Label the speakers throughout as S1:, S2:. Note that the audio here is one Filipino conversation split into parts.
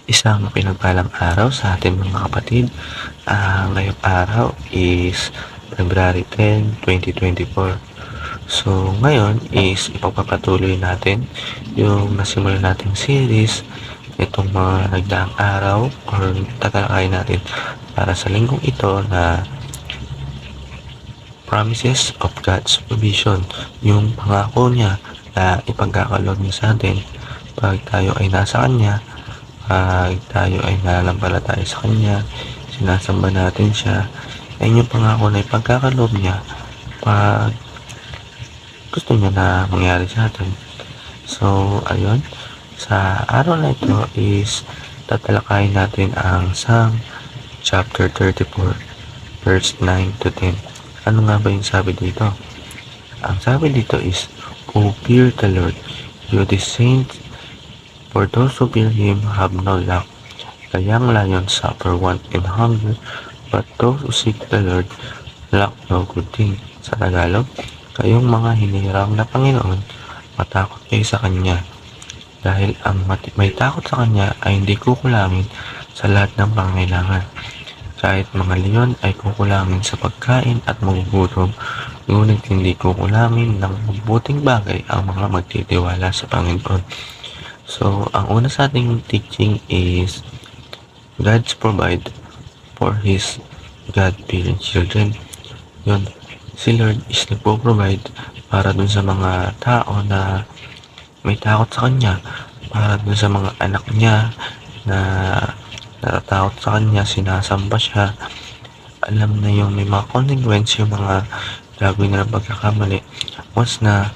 S1: Isang pinagpalang araw sa ating mga kapatid. Ngayong araw is February 10, 2024. So, ngayon is ipagpapatuloy natin yung nasimulan nating series itong mga nagdaang araw or tatalakay natin para sa linggong ito na Promises of God's Provision, yung pangako niya na ipagkakaloob niya sa atin pag tayo ay nasa Kanya, pag tayo ay nanampalataya sa Kanya, sinasamba natin siya. Ayun yung pangako na ipagkakaloob niya pag gusto niya na mangyari sa atin. So, ayun. Sa araw na ito is tatalakayin natin ang Psalm chapter 34, verse 9 to 10. Ano nga ba yung sabi dito? Ang sabi dito is, O fear the Lord, you the saints, for those who fear Him have no lack. The young lions suffer want and hunger, but those who seek the Lord lack no good thing. Sa Tagalog, kayong mga hinirang na Panginoon, matakot kayo sa Kanya. Dahil ang may takot sa Kanya ay hindi kukulangin sa lahat ng pangailangan. Kahit mga leon ay kukulangin sa pagkain at magugutom, ngunit hindi kukulangin ng mabuting bagay ang mga magtitiwala sa Panginoon. So, ang una sa ating teaching is God's provide for His God-fearing children. Yun, si Lord is nagpo-provide para dun sa mga tao na may takot sa Kanya, para dun sa mga anak niya na natatakot sa Kanya, sinasamba siya. Alam na yung may mga consequence yung mga gagawin na ng pagkakamali once na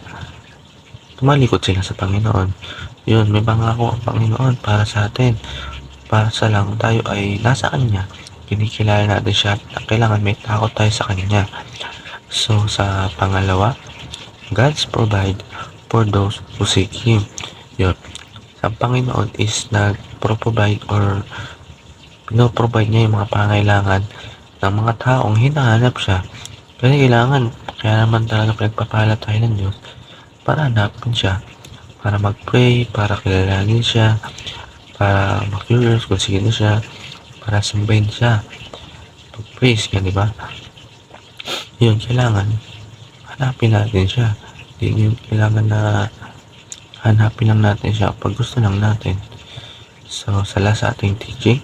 S1: tumalikod sila sa Panginoon. Yun, may pangako ang Panginoon para sa atin. Para sa lang tayo ay nasa Kanya. Kinikilala natin siya at kailangan may takot tayo sa Kanya. So, sa pangalawa, God's provide for those who seek Him. Yun. Sa Panginoon is nag-provide or pino-provide niya yung mga pangailangan ng mga taong hinahanap siya. Kasi kaya naman talaga pinagpapala tayo ng Diyos para hanapin siya, para mag-pray, para kilalanin siya, para mag-curious kung sino siya, para sambahin siya, pag-praise niya, di ba? Yun, kailangan hanapin natin siya. Hindi yung kailangan na hanapin lang natin siya pag gusto lang natin. So, sa last ating teaching,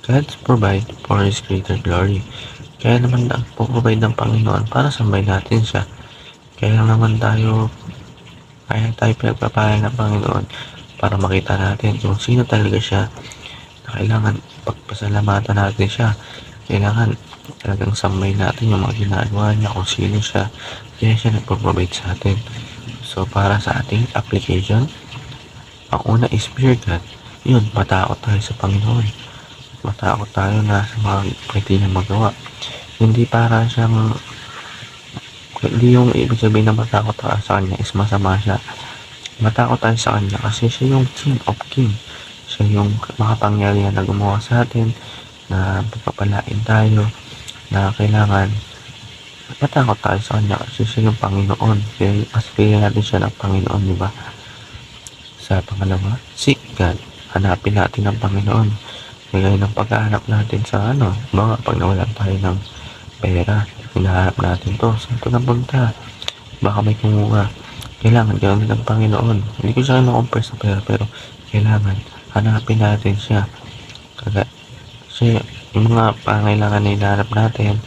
S1: God's provide for His greater glory. Kaya naman nagpo-provide ng Panginoon para sambahin natin siya. Kaya tayo pinagpapala ng Panginoon para makita natin kung sino talaga siya, na kailangan pagpasalamatan natin siya. Kailangan talagang sambahin natin yung mga ginagawa niya, kung sino siya. Kaya siya nagpo-provide sa atin. So, para sa ating application, ang una is fear God. Yun, matakot tayo sa Panginoon. Matakot tayo na sa mga pwede niya magawa. Hindi para siyang, hindi yung ibig sabihin na matakot tayo sa Kanya is masama siya. Matakot tayo sa Kanya kasi siya yung King of King. Siya yung makapangyarihan na gumawa sa atin, na pagpapalain tayo, na kailangan matakot tayo sa Kanya kasi siya yung Panginoon. Kaya mas pili natin siya ng Panginoon, di ba? Sa pangalawa, seek God. Hanapin natin ang Panginoon. Kaya ng paghahanap natin sa mga pag nawalan tayo ng pera, hinahanap natin to. Saan ito napunta? Baka may kumuha. Kailangan gawin ng Panginoon. Hindi ko siya na-compare sa pera, pero kailangan hanapin natin siya. Kasi yung mga pangailangan na hinahanap natin,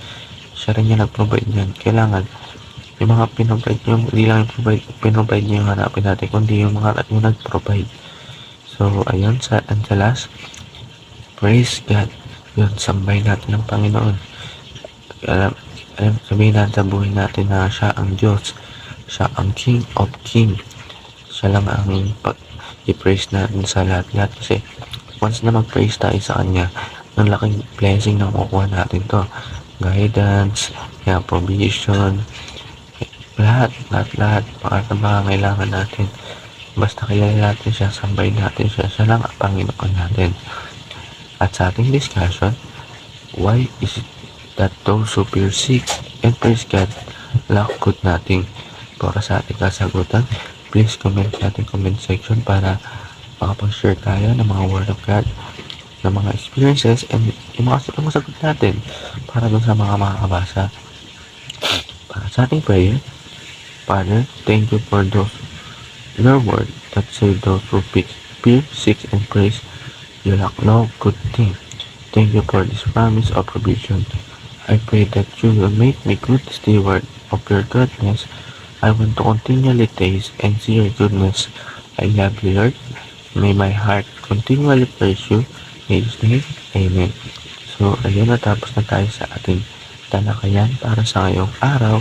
S1: siya rin yung nag-provide yan. Kailangan yung mga pinrovide nyo, hindi lang yung pinrovide nyo yung hanapin natin, kundi yung mga yung nag-provide. So, ayun, sa last, praise God. Yun, sambay natin ng Panginoon. Sabihin natin sa buhay natin na siya ang Diyos. Siya ang King of King. Siya lang ang i-praise natin sa lahat-lahat. Kasi once na mag-praise tayo sa Kanya, ang laking blessing na makukuha natin to. Guidance, provision, lahat, para sa mga kailangan natin. Basta kilala natin siya, sambay natin siya. Siya lang ang Panginoon natin. At sa ating discussion, why is it that those who fear sick and praise God lack good nothing? Para sa ating kasagutan, please comment sa ating comment section para makapag-share tayo ng mga word of God ng mga experiences and yung mga sagot natin para dun sa mga makakabasa. Para sa ating prayer, Father, thank you for your word that save those who fear, seek, and praise you lack no good thing. Thank you for this promise of provision. I pray that you will make me good steward of your goodness. I want to continually taste and see your goodness. I love you, Lord. May my heart continually praise you. In His name, Amen. So, ayun, natapos na tayo sa ating talakayan para sa ngayong araw.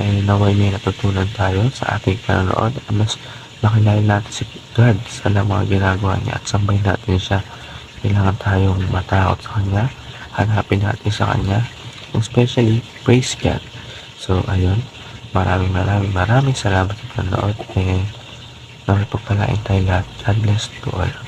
S1: Naway may natutunan tayo sa ating panonood. Mas makilala natin si God sa mga ginagawa niya at sambay natin siya. Kailangan tayong matakot sa Kanya. Hanapin natin sa Kanya. Especially, praise God. So, ayun. Maraming salamat sa panonood. And nakipagpalain tayo lahat. God bless to all.